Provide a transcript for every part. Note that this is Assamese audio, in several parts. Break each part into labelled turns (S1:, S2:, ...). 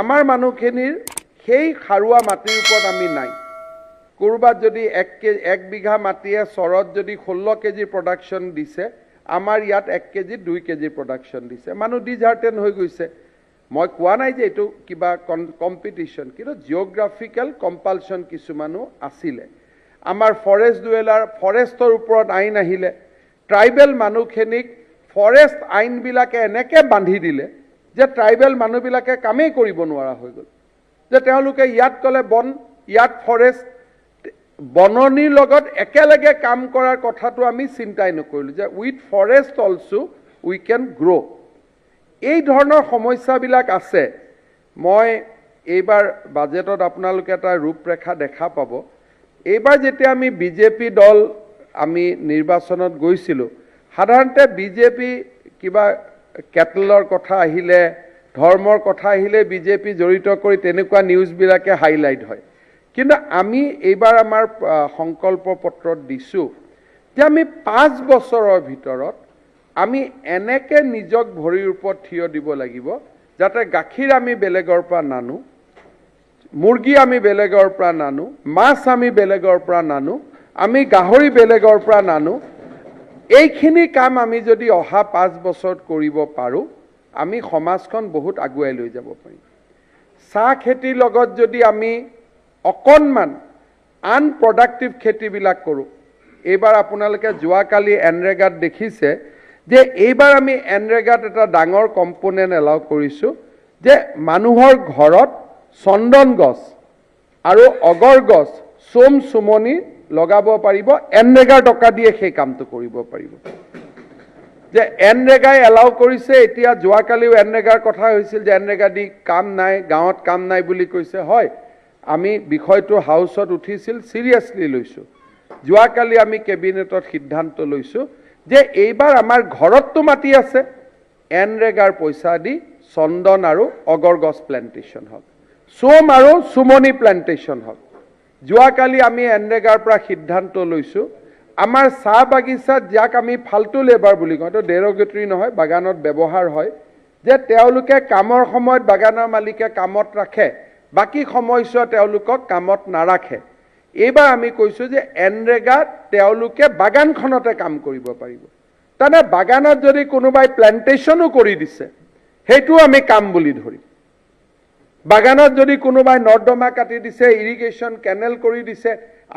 S1: আমাৰ মানুহখিনিৰ সেই খাৰুৱা মাটিৰ ওপৰত আমি নাই কৰবাত যদি 1 বিঘা মাটিয়ে চৰত যদি 16 কেজি প্ৰডাকশন দিছে আমাৰ ইয়াত 1 কেজি 2 কেজি প্ৰডাকশন দিছে মানুহ ডিজাৰ্টেন হৈ গৈছে মই কোৱা নাই যে এটো কিবা কম্পিটিশন কিন্তু জিওগ্ৰাফিক্যাল কম্পালশন কিছুমানো আছিলে আমাৰ ফৰেষ্ট ডুৱেলাৰ ফৰেষ্টৰ ওপৰত আইন আহিলে ট্ৰাইবেল মানুহখিনিক ফৰেষ্ট আইন বিলাকে এনেকে বান্ধি দিলে যে ট্ৰাইবেল মানুহবিলাকে কামেই কৰিব নোৱাৰা হৈ গ'ল যে তেওঁলোকে ইয়াত কলে বন ইয়াত ফৰেষ্ট বননিৰ লগত একেলগে কাম কৰাৰ কথাটো আমি চিন্তাই নকৰিলো যে with forest also we can grow এই ধৰণৰ সমস্যাবিলাক আছে মই এইবাৰ বাজেটত আপোনালোকে এটা ৰূপৰেখা দেখা পাব এইবাৰ যেতিয়া আমি বিজেপি দল আমি নিৰ্বাচনত গৈছিলো সাধাৰণতে বিজেপি কিবা কেটলৰ কথা আহিলে ধৰ্মৰ কথা আহিলে বিজেপি জড়িত কৰি তেনেকুৱা নিউজ বিলাকে হাইলাইট হয় কিন্তু আমি এইবাৰ আমাৰ সংকল্প পত্ৰত দিছো যে আমি 5 বছৰৰ ভিতৰত আমি এনেকে নিজক ভৰিৰ ওপৰত থিয় দিব লাগিব যাতে গাখীৰ আমি বেলেগৰ পৰা নানো মুৰ্গী আমি বেলেগৰ পৰা নানো মাছ আমি বেলেগৰ পৰা নানো আমি গাহৰি বেলেগৰ পৰা নানো এইখিনি কাম আমি যদি অহা 5 বছৰত কৰিব পাৰো আমি সমাজখন বহুত আগুৱাই লৈ যাব পাৰিম চাহ খেতিৰ লগত যদি আমি অকনমান আনপ্ৰডাক্টিভ খেতিবিলাক কৰো এইবাৰ আপোনালোকে যোৱাকালি এনৰেগাত দেখিছে যে এইবাৰ আমি এনৰেগাত এটা ডাঙৰ কম্পোনেন্ট এলাউ কৰিছো যে মানুহৰ ঘৰত চন্দন গছ আৰু অগৰ গছ সোম সুমনি লগাব পাৰিব এনৰেগাৰ টকা দিয়ে সেই কামটো কৰিব পাৰিব যে এনৰেগাই এলাউ কৰিছে এতিয়া যোৱাকালিও এনৰেগাৰ কথা হৈছিল যে এনৰেগা দি কাম নাই গাঁৱত কাম নাই বুলি কৈছে হয় আমি বিষয়টো হাউসত উঠিছিল সিৰিয়াসলি লৈছো যোৱাকালি আমি কেবিনেটত সিদ্ধান্ত লৈছো যে এইবাৰ আমাৰ ঘৰতটো মাটি আছে এনৰেগাৰ পইচা দি চন্দন আৰু অগৰ গছ প্লান্টেশন হক সোম আৰু সুমনি প্লান্টেশন হক যোৱাকালি আমি এনৰেগাৰ পৰা সিদ্ধান্ত লৈছো আমাৰ চাহ বাগিচাত যাক আমি ফালতু লেবাৰ বুলি কওঁ তো ডেৰগেটৰি নহয় বাগানত ব্যৱহাৰ হয় যে তেওঁলোকে কামৰ সময়ত বাগানৰ মালিকে কামত ৰাখে বাকি সময়ছোৱা তেওঁলোকক কামত নাৰাখে এইবাৰ আমি কৈছো যে এনৰেগা তেওঁলোকে বাগানখনতে কাম কৰিব পাৰিব তানে বাগানত যদি কোনোবাই প্লান্টেশনো কৰি দিছে হেতু আমি কাম বুলি ধৰি বাগানত যদি কোনোবাই নৰ্দমা কাটি দিছে ইৰিগেশন কেনেল কৰি দিছে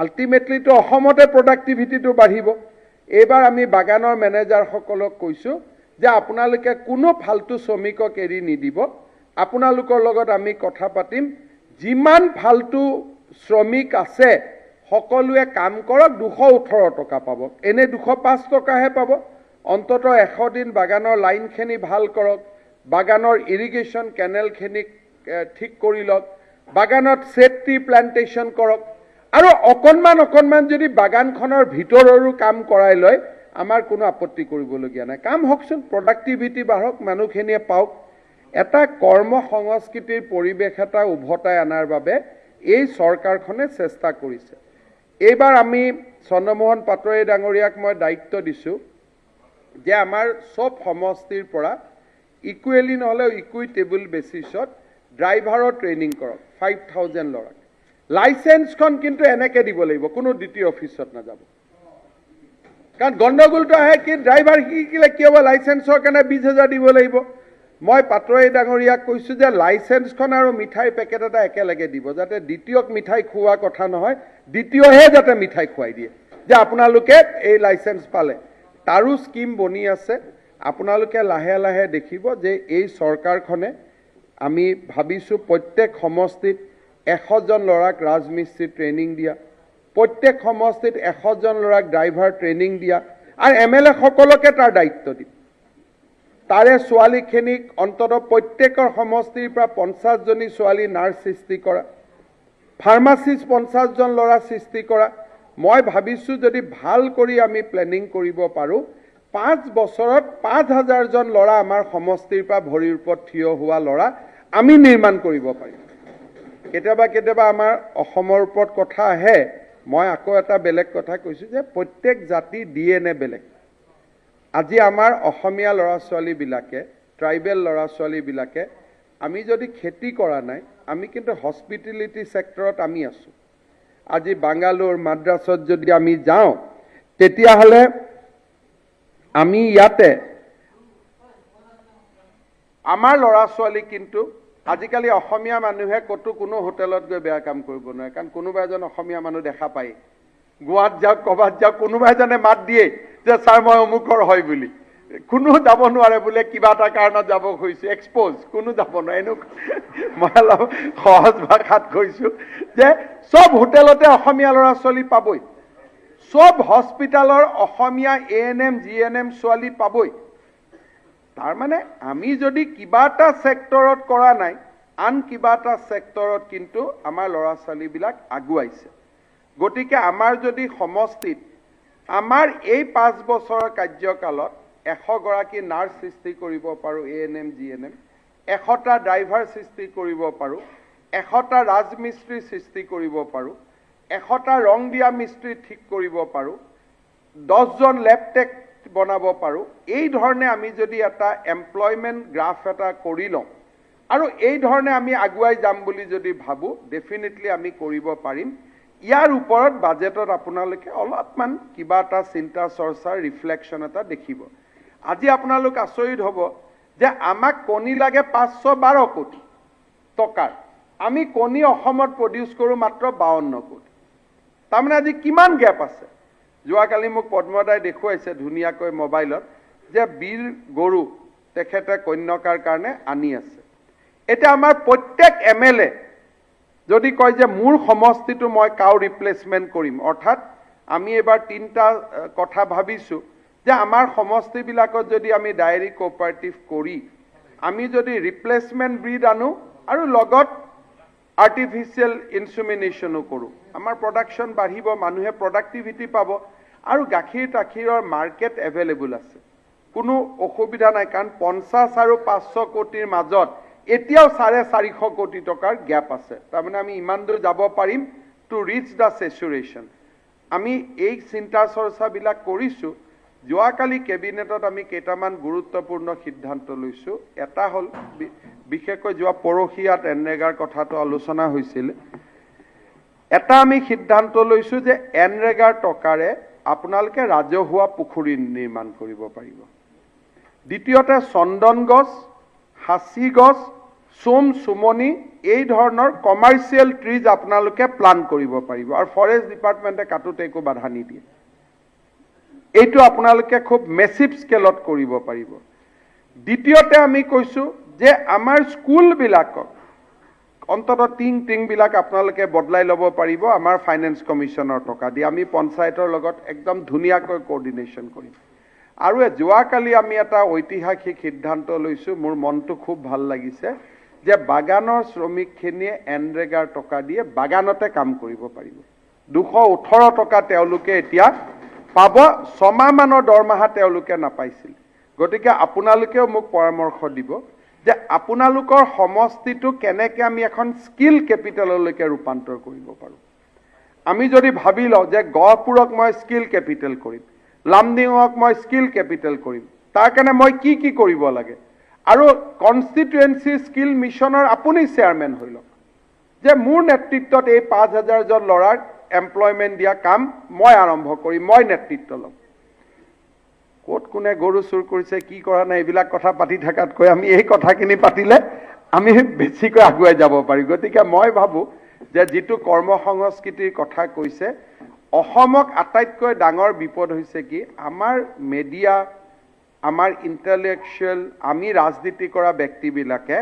S1: আল্টিমেটলি তো অসমতে প্ৰডাক্টিভিটিটো বাঢ়িব এইবাৰ আমি বাগানৰ মেনেজাৰ সকলক কৈছো যে আপোনালোকে কোনো ফালতু শ্ৰমিকক এৰি নিদিব আপোনালোকৰ লগত আমি কথা পাতিম যিমান ফালতু শ্ৰমিক আছে সকলোৱে কাম কৰক 218 টকা পাব এনে 205 টকাহে পাব অন্তত 100 দিন বাগানৰ লাইনখিনি ভাল কৰক বাগানৰ ইৰিগেশন কেনেল খিনি ঠিক কৰি লওক বাগানত সেফটি প্লান্টেশন কৰক আৰু অকনমান যদি বাগানখনৰ ভিতৰৰো কাম কৰাই লয় আমাৰ কোনো আপত্তি কৰিবলগীয়া নাই কাম হকচোন প্ৰডাক্টিভিটি বাঢ়ক মানুহখিনিয়ে পাওক এটা কৰ্ম সংস্কৃতিৰ পৰিবেশ এটা উভতাই আনাৰ বাবে এই চৰকাৰখনে চেষ্টা কৰিছে এইবাৰ আমি চন্দ্ৰমোহন পাটোৱাৰী ডাঙৰীয়াক মই দায়িত্ব দিছো যে আমাৰ সব সমষ্টিৰ পৰা ইকুৱেলি নহলে ইকুইটেবল বেসিছত ড্ৰাইভাৰৰ ট্ৰেইনিং কৰক 5000 লৰাক লাইসেন্সখন কিন্তু এনেকে দিব লাগিব কোনো ডিটি অফিসত না যাব কাৰণ গণ্ডগোলটো আহে কি ড্ৰাইভাৰ শিকিলে কি হ'ব লাইসেন্সৰ কাৰণে 20000 দিব লাগিব মই পাটোৱাৰী ডাঙৰীয়াক কৈছো যে লাইসেন্সখন আৰু মিঠাই পেকেট এটা একেলগে দিব যাতে দ্বিতীয়ক মিঠাই খোৱা কথা নহয় দ্বিতীয়হে যাতে মিঠাই খুৱাই দিয়ে যে আপোনালোকে এই লাইসেন্স পালে তাৰো স্কিম বনি আছে আপোনালোকে লাহে লাহে দেখিব যে এই চৰকাৰখনে আমি ভাবিছো প্ৰত্যেক সমষ্টিত 100 জন লৰাক ৰাজমিস্ত্ৰী ট্ৰেইনিং দিয়া প্ৰত্যেক সমষ্টিত 100 জন লৰাক ড্ৰাইভাৰ ট্ৰেইনিং দিয়া আৰু এমএলএ সকলকে তাৰ দায়িত্ব দি তাৰে ছোৱালীখিনিক অন্তত প্ৰত্যেকৰ সমষ্টিৰ পৰা 50 জনী ছোৱালী নাৰ্ছ সৃষ্টি কৰা ফাৰ্মাচিষ্ট 50 জন লৰা সৃষ্টি কৰা মই ভাবিছো যদি ভাল কৰি আমি প্লেনিং কৰিব পাৰো 5 বছৰত 5000 জন লৰা আমাৰ সমষ্টিৰ পৰা ভৰিৰ ওপৰত থিয় হোৱা লৰা আমি নিৰ্মাণ কৰিব পাৰিম কেতিয়াবা আমাৰ অসমৰ ওপৰত কথা আহে মই আকৌ এটা বেলেগ কথা কৈছো যে প্ৰত্যেক জাতি ডিএনএ বেলেগ আজি আমাৰ অসমীয়া লৰা ছোৱালী বিলাকে ট্ৰাইবেল লৰা ছোৱালী বিলাকে আমি যদি খেতি কৰা নাই আমি কিন্তু হস্পিটেলিটি সেক্টৰত আমি আছো আজি বাংগালোৰ মাদ্ৰাছত যদি আমি যাওঁ তেতিয়া হলে আমি ইয়াতে আমাৰ লৰা ছোৱালী কিন্তু আজিকালি অসমীয়া মানুহে কতো কোনো হোটেলত গৈ বেয়া কাম কৰিব নোৱাৰে কাৰণ কোনোবা এজন অসমীয়া মানুহ দেখা পায় গোৱাত যাওক কবাত যাওক কোনোবা এজনে মাত দিয়ে যে ছাৰ মই অমুকৰ হয় বুলি কোনো যাব নোৱাৰে বোলে কিবা এটা কাৰণত যাব খুজিছে এক্সপোজ কোনো যাব নোৱাৰে এনো মই অলপ সহজ ভাষাত কৈছো যে সব হোটেলতে অসমীয়া লৰা ছোৱালী পাবই সব হস্পিটালৰ অসমীয়া এএনএম জিএনএম ছোৱালী পাবই তাৰ মানে আমি যদি কিবা এটা সেক্টৰত কৰা নাই আন কিবা এটা সেক্টৰত কিন্তু আমাৰ লৰা ছোৱালী বিলাক আগুৱাইছে গতিকে আমাৰ যদি সমষ্টিত আমাৰ এই 5 বছৰৰ কাৰ্যকালত 100 গৰাকী নাৰ্ছ সৃষ্টি কৰিব পাৰো এএনএম জিএনএম 100টা ড্ৰাইভাৰ সৃষ্টি কৰিব পাৰো 100টা ৰাজমিস্ত্ৰী সৃষ্টি কৰিব পাৰো 100টা ৰং দিয়া মিস্ত্ৰী ঠিক কৰিব পাৰো 10 জন লেপটেক বনাব পাৰো এই ধৰণে আমি যদি এটা এমপ্লয়মেন্ট গ্ৰাফ এটা কৰি লওঁ আৰু এই ধৰণে আমি আগুৱাই যাম বুলি যদি ভাবো ডেফিনেটলি আমি কৰিব পাৰিম ইয়াৰ ওপৰত বাজেটত আপোনালোকে অলপমান কিবা এটা চিন্তা চৰ্চাৰ ৰিফ্লেকশন এটা দেখিব আজি আপোনালোক আচৰিত হ'ব যে আমাক কণী লাগে 512 কোটি টকাৰ আমি কণী অসমত প্ৰডিউস কৰো মাত্ৰ 52 কোটি তাৰমানে আজি কিমান গ্যাপ আছে যোৱাকালি মোক পদ্মদাই দেখুৱাইছে ধুনীয়াকৈ মোবাইলত যে বীৰ গৰু তেখেতে কন্যকাৰ কাৰণে আনি আছে এটা আমাৰ প্ৰত্যেক এমএলএ যদি কয় যে মোৰ সমষ্টিটো মই কাউ ৰিপ্লেসমেন্ট কৰিম অৰ্থাৎ আমি এবাৰ তিনটা কথা ভাবিছো যে আমাৰ সমষ্টি বিলাকত যদি আমি ডায়েৰী কোঅপাৰেটিভ কৰি আমি যদি ৰিপ্লেসমেন্ট ব্ৰিড আনো আৰু লগত আৰ্টিফিশিয়াল ইনসেমিনেশনও কৰো আমাৰ প্ৰডাকশন বাঢ়িব মানুহে প্ৰডাক্টিভিটি পাব আৰু গাখীৰ তাখীৰৰ মাৰ্কেট এভেইলেবল আছে কোনো অসুবিধা নাই কাৰণ 50 আৰু 500 কোটিৰ মাজত এতিয়াও 450 কোটি টকাৰ গ্যাপ আছে তাৰমানে আমি ইমান দূৰ যাব পাৰিম টু ৰিচ দা স্যাচুৰেশন আমি এই চিন্তা চৰ্চা বিলাক কৰিছো যোৱাকালি কেবিনেটত আমি কেইটামান গুৰুত্বপূৰ্ণ সিদ্ধান্ত লৈছো এটা হল বিশেষকৈ যোৱা পৰহিয়াত এনৰেগাৰ কথাটো আলোচনা হৈছিল এটা আমি সিদ্ধান্ত লৈছো যে এনৰেগাৰ টকাৰে আপোনালোকে ৰাজহুৱা পুখুৰী নিৰ্মাণ কৰিব পাৰিব দ্বিতীয়তে চন্দন গছ হাসি গছ সোম সুমনি এই ধৰণৰ কমাৰ্শিয়াল ট্ৰিজ আপোনালোকে প্লান কৰিব পাৰিব আৰু ফৰেষ্ট ডিপাৰ্টমেন্টে কাটোতে একো বাধা নিদিয়ে এইটো আপোনালোকে খুব মেসিভ স্কেলত কৰিব পাৰিব দ্বিতীয়তে আমি কৈছো যে আমাৰ স্কুল বিলাকক অন্তত টিং বিলাক আপোনালোকে বদলাই ল'ব পাৰিব আমাৰ ফাইনেন্স কমিশনৰ টকা দি আমি পঞ্চায়তৰ লগত একদম ধুনীয়াকৈ কোঅৰ্ডিনেশন কৰিম আৰু যোৱাকালি আমি এটা ঐতিহাসিক সিদ্ধান্ত লৈছো মোৰ মনটো খুব ভাল লাগিছে যে বাগানৰ শ্ৰমিকখিনিয়ে এনৰেগাৰ টকা দিয়ে বাগানতে কাম কৰিব পাৰিব 218 টকা তেওঁলোকে এতিয়া পাব 6 মাহ মানৰ দৰমহা তেওঁলোকে নাপাইছিল গতিকে আপোনালোকেও মোক পৰামৰ্শ দিব যে আপোনালোকৰ সমষ্টিটো কেনেকৈ আমি এখন স্কিল কেপিটেললৈকে ৰূপান্তৰ কৰিব পাৰো আমি যদি ভাবি লওঁ যে গহপুৰক মই স্কিল কেপিটেল কৰিম লামডিঙক মই স্কিল কেপিটেল কৰিম তাৰ কাৰণে মই কি কৰিব লাগে আৰু কনস্টিটুৱেন্সি স্কিল মিছনৰ আপুনি চেয়াৰমেন হৈ লওক যে মোৰ নেতৃত্বত এই 5000 জন লৰাক এমপ্লয়মেন্ট দিয়া কাম মই আৰম্ভ কৰিম মই নেতৃত্ব লম কোট কোনে গৰু চুৰ কৰিছে কি কৰা নাই এইবিলাক কথা পাতি থাকাতকৈ আমি এই কথাখিনি পাতিলে আমি বেছিকৈ আগুৱাই যাব পাৰি গতিকে মই ভাবো যে যেটো কৰ্ম সংস্কৃতিৰ কথা কৈছে অসমক আটাইতকৈ ডাঙৰ বিপদ হৈছে কি আমাৰ মিডিয়া আমাৰ ইন্টেলেকচুৱেল আমি ৰাজনীতি কৰা ব্যক্তিবিলাকে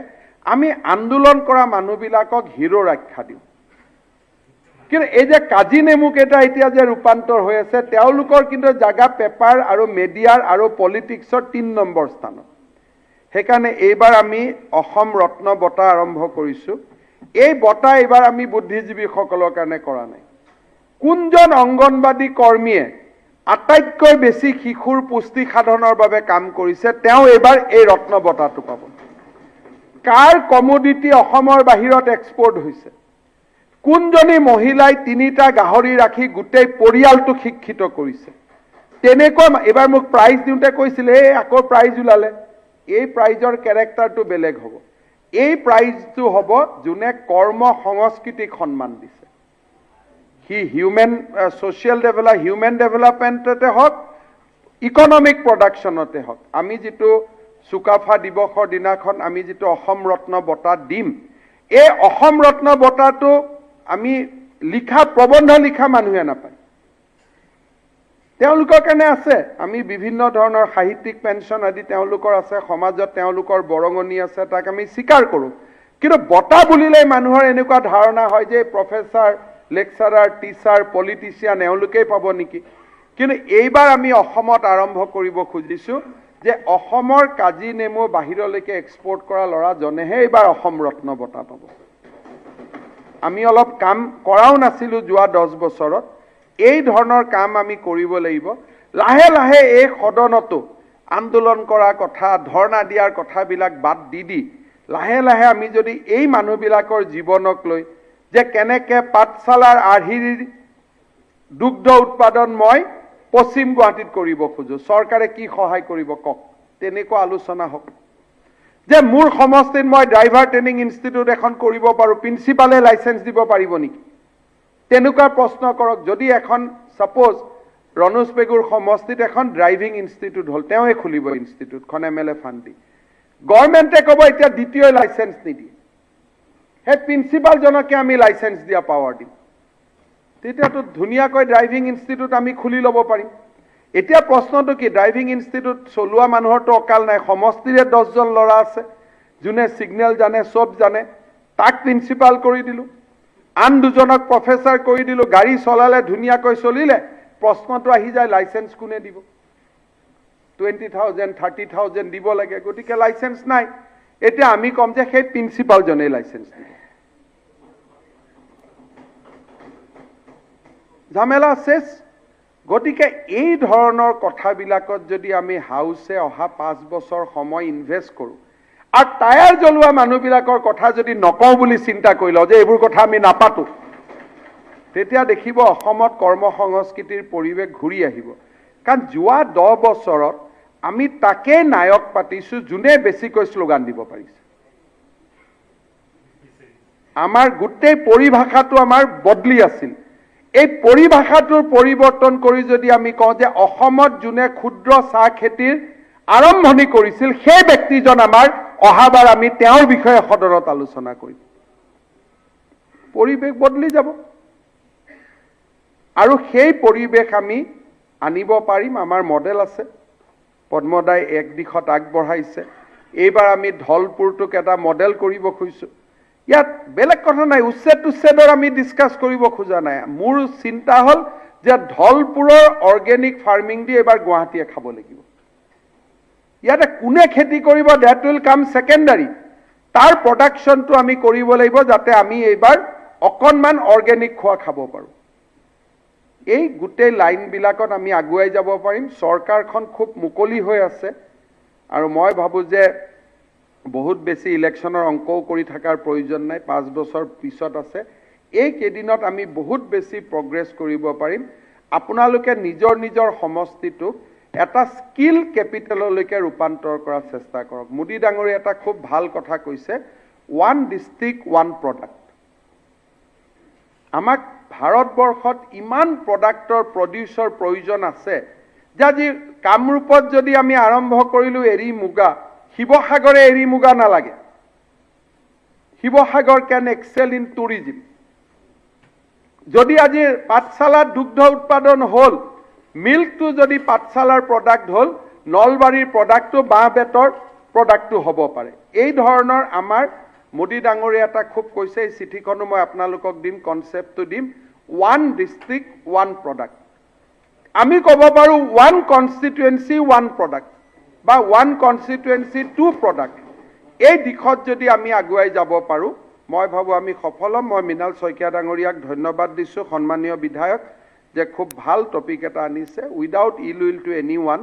S1: আমি আন্দোলন কৰা মানুহবিলাকক হিৰো আখ্যা দিওঁ কিন্তু এই যে কাজি নেমুক এটা এতিয়া যে ৰূপান্তৰ হৈ আছে তেওঁলোকৰ কিন্তু জাগা পেপাৰ আৰু মিডিয়াৰ আৰু পলিটিক্সৰ 3 নম্বৰ স্থানত সেইকাৰণে এইবাৰ আমি অসম ৰত্ন বঁটা আৰম্ভ কৰিছো এই বঁটা এইবাৰ আমি বুদ্ধিজীৱীসকলৰ কাৰণে কৰা নাই কোনজন অংগনবাদী কৰ্মীয়ে আটাইতকৈ বেছি শিশুৰ পুষ্টি সাধনৰ বাবে কাম কৰিছে তেওঁ এইবাৰ এই ৰত্ন বঁটাটো পাব কাৰ কমোডিটি অসমৰ বাহিৰত এক্সপোৰ্ট হৈছে কোনজনী মহিলাই 3টা গাহৰি ৰাখি গোটেই পৰিয়ালটোক শিক্ষিত কৰিছে তেনেকৈ এবাৰ মোক প্ৰাইজ দিওঁতে কৈছিল এই আকৌ প্ৰাইজ উলালে এই প্ৰাইজৰ ক্যাৰেক্টাৰটো বেলেগ হ'ব এই প্ৰাইজটো হ'ব যোনে কৰ্ম সংস্কৃতিক সন্মান দিছে হি হিউম্যান সোশ্যাল ডেভেলপমেন্টতে হওক ইকনমিক প্ৰডাকশ্যনতে হওক আমি যেটো সুকাফা দিৱসৰ দিনাখন আমি যেটো অসম ৰত্ন বঁটা দিম এই অসম ৰত্ন বঁটাটো আমি লিখা প্ৰবন্ধ লিখা মানুহে নাপায় তেওঁলোকৰ কাৰণে আছে আমি বিভিন্ন ধৰণৰ সাহিত্যিক পেনশন আদি তেওঁলোকৰ আছে সমাজত তেওঁলোকৰ বৰঙনি আছে তাক আমি স্বীকাৰ কৰোঁ কিন্তু বঁটা বুলিলে মানুহৰ এনেকুৱা ধাৰণা হয় যে প্ৰফেসৰ লেকচাৰাৰ টিচাৰ পলিটিচিয়ান এওঁলোকেই পাব নেকি কিন্তু এইবাৰ আমি অসমত আৰম্ভ কৰিব খুজিছো যে অসমৰ কাজি নেমু বাহিৰলৈকে এক্সপোৰ্ট কৰা লৰাজনেহে এইবাৰ অসম ৰত্ন বঁটা পাব আমি অলপ কাম কৰাও নাছিলো যোৱা 10 বছৰত এই ধৰণৰ কাম আমি কৰিব লাগিব লাহে লাহে এই সদনতো আন্দোলন কৰা কথা ধৰ্ণা দিয়াৰ কথাবিলাক বাদ দি লাহে লাহে আমি যদি এই মানুহবিলাকৰ জীৱনক লৈ যে কেনেকে পাঠশালাৰ আৰ্হিৰ দুগ্ধ উৎপাদন মই পশ্চিম গুৱাহাটীত কৰিব খোজো চৰকাৰে কি সহায় কৰিব কক তেনেকুৱা আলোচনা হওক যে মোৰ সমষ্টিত মই ড্ৰাইভাৰ ট্ৰেইনিং ইনষ্টিটিউট এখন কৰিব পাৰো প্ৰিন্সিপালে লাইসেন্স দিব পাৰিব নেকি তেনেকুৱা প্ৰশ্ন কৰক যদি এখন সাপোজ ৰনোজ পেগুৰ সমষ্টিত এখন ড্ৰাইভিং ইনষ্টিটিউট হল তেওঁৱে খুলিব ইনষ্টিটিউটখন এমএলএ ফান্ড দি গভৰ্ণমেণ্টে ক'ব এতিয়া দ্বিতীয় লাইসেন্স নিদি হে প্ৰিন্সিপাল জনকে আমি লাইসেন্স দিয়া পাৱাৰ দিম তেতিয়াতো ধুনীয়াকৈ ড্ৰাইভিং ইনষ্টিটিউট আমি খুলি ল'ব পাৰিম এতিয়া প্ৰশ্নটো কি ড্ৰাইভিং ইনষ্টিটিউট চলোৱা মানুহৰটো অকাল নাই সমষ্টিৰে 10 জন ল'ৰা আছে যোনে সিগনেল জানে সব জানে তাক প্ৰিন্সিপাল কৰি দিলো আন দুজনক প্ৰফেসৰ কৰি দিলো গাড়ী চলালে ধুনীয়াকৈ চলিলে প্ৰশ্নটো আহি যায় লাইসেন্স কোনে দিব 20,000 30,000 দিব লাগে গতিকে লাইসেন্স নাই এতিয়া আমি কম যে সেই প্ৰিন্সিপাল জনে লাইসেন্স দিব ঝামেলা শেষ গতিকে এই ধৰণৰ কথাবিলাকত যদি আমি হাউসে অহা 5 বছৰ সময় ইনভেস্ট কৰো আৰু টায়াৰ জ্বলোৱা মানুহবিলাকৰ কথা যদি নকওঁ বুলি চিন্তা কৰিলো যে এইবোৰ কথা আমি নাপাতো তেতিয়া দেখিব অসমত কৰ্ম সংস্কৃতিৰ পৰিৱেশ ঘূৰি আহিব কাৰণ যোৱা 10 বছৰত আমি তাকে নায়ক পাতিছো যোনে বেছিকৈ স্লোগান দিব পাৰিছে আমাৰ গোটেই পৰিভাষাটো আমাৰ বদলি আছিল এই পৰিভাষাটোৰ পৰিৱৰ্তন কৰি যদি আমি কওঁ যে অসমত যোনে ক্ষুদ্ৰ চাহ খেতিৰ আৰম্ভণি কৰিছিল সেই ব্যক্তিজন আমাৰ অহাবাৰ আমি তেওঁৰ বিষয়ে সদনত আলোচনা কৰিম পৰিৱেশ বদলি যাব আৰু সেই পৰিৱেশ আমি আনিব পাৰিম আমাৰ মডেল আছে পদ্মদাই এক দিশত আগবঢ়াইছে এইবাৰ আমি ধলপুৰটোক এটা মডেল কৰিব খুজিছো ইয়াত বেলেগ কথা নাই উচ্ছেদৰ আমি ডিসকাস কৰিব খোজা নাই মোৰ চিন্তা হল যে ধলপুৰৰ অৰ্গেনিক ফাৰ্মিং দি এবাৰ গুৱাহাটীয়ে খাব লাগিব ইয়াতে কোনে খেতি কৰিব দ্যাট উইল কাম সেকেন্ডাৰী তাৰ প্ৰডাকশনটো আমি কৰিব লাগিব যাতে আমি এইবাৰ অকনমান অৰ্গেনিক খোৱা খাব পাৰো এই গোটেই লাইন বিলাকত আমি আগুৱাই যাব পাৰিম সৰকাৰখন খুব মুকলি হৈ আছে আৰু মই ভাবো যে বহুত বেছি ইলেকশনৰ অংকও কৰি থাকাৰ প্ৰয়োজন নাই 5 বছৰ পিছত আছে এই কেদিনত আমি বহুত বেছি প্ৰগ্ৰেছ কৰিব পাৰিম আপোনালোকে নিজৰ সমষ্টিটো এটা স্কিল ক্যাপিটেললৈকে ৰূপান্তৰ কৰাৰ চেষ্টা কৰক মোদী ডাঙৰী এটা খুব ভাল কথা কৈছে ওয়ান ডিস্ট্ৰিক্ট ওয়ান প্ৰডাক্ট আমাক ভাৰতবৰ্ষত ইমান প্ৰডাক্টৰ প্ৰডিউচৰ প্ৰয়োজন আছে যে আজি কামৰূপত যদি আমি আৰম্ভ কৰিলো এৰি মুগা শিৱসাগৰে এৰি মুগা নালাগে Sivasagar can excel in tourism যদি আজি পাঠশালাত দুগ্ধ উৎপাদন হল মিল্কটো যদি পাঠশালাৰ প্ৰডাক্ট হল নলবাৰীৰ প্ৰডাক্টটো বাহ বেতৰ প্ৰডাক্টটো হ'ব পাৰে এই ধৰণৰ আমাৰ মোদী ডাঙৰী এটা খুব কৈছে এই চিঠিখনো মই আপোনালোকক দিম কনসেপ্টটো দিম ওয়ান ডিস্ট্ৰিক্ট ওয়ান প্ৰডাক্ট আমি ক'ব পাৰো ওয়ান কনস্টিটুৱেন্সি ওয়ান প্ৰডাক্ট বা ওয়ান কনস্টিটুৱেন্সি টু প্ৰডাক্ট এই দিশত যদি আমি আগুৱাই যাব পাৰো মই ভাবো আমি সফল হ'ম মই মিনাল শইকীয়া ডাঙৰীয়াক ধন্যবাদ দিছো সন্মানীয় বিধায়ক যে খুব ভাল টপিক এটা আনিছে without ill will to anyone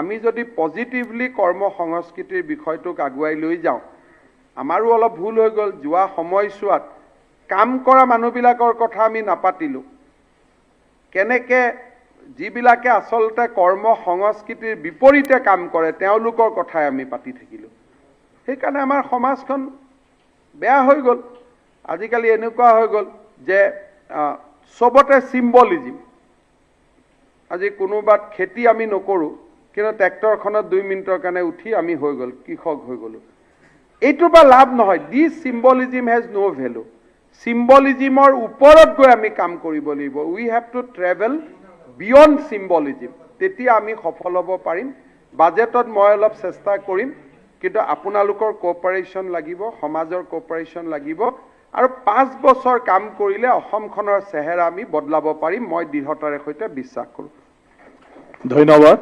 S1: আমি যদি পজিটিভলি কৰ্ম সংস্কৃতিৰ বিষয়টোক আগুৱাই লৈ যাওঁ আমাৰো অলপ ভুল হৈ গ'ল যোৱা সময়ছোৱাত কাম কৰা মানুহবিলাকৰ কথা আমি নাপাতিলো কেনেকে যিবিলাকে আসলতে কৰ্ম সংস্কৃতিৰ বিপৰীতে কাম কৰে তেওঁলোকৰ কথাই আমি পাতি থাকিলো সেইকাৰণে আমাৰ সমাজখন বেয়া হৈ গ'ল আজিকালি এনেকুৱা হৈ গ'ল যে সবতে সিম্বলিজম আজি কোনোবাত খেতি আমি নকৰোঁ কিন্তু ট্ৰেক্টৰখনত 2 মিনিটৰ কাৰণে উঠি আমি হৈ গ'ল কৃষক হৈ গ'লো এইটোৰ পৰা লাভ নহয় this symbolism has no value সিম্বলিজমৰ ওপৰত গৈ আমি কাম কৰিব লাগিব we have to travel beyond symbolism তেতিয়া আমি সফল হ'ব পাৰিম বাজেটত মই অলপ চেষ্টা কৰিম কিন্তু আপোনালোকৰ কোঅপাৰেশ্যন লাগিব সমাজৰ কোঅপাৰেশ্যন লাগিব আৰু 5 বছৰ কাম কৰিলে অসমখনৰ চেহেৰা আমি বদলাব পাৰিম মই দৃঢ়তাৰে সৈতে বিশ্বাস কৰোঁ
S2: ধন্যবাদ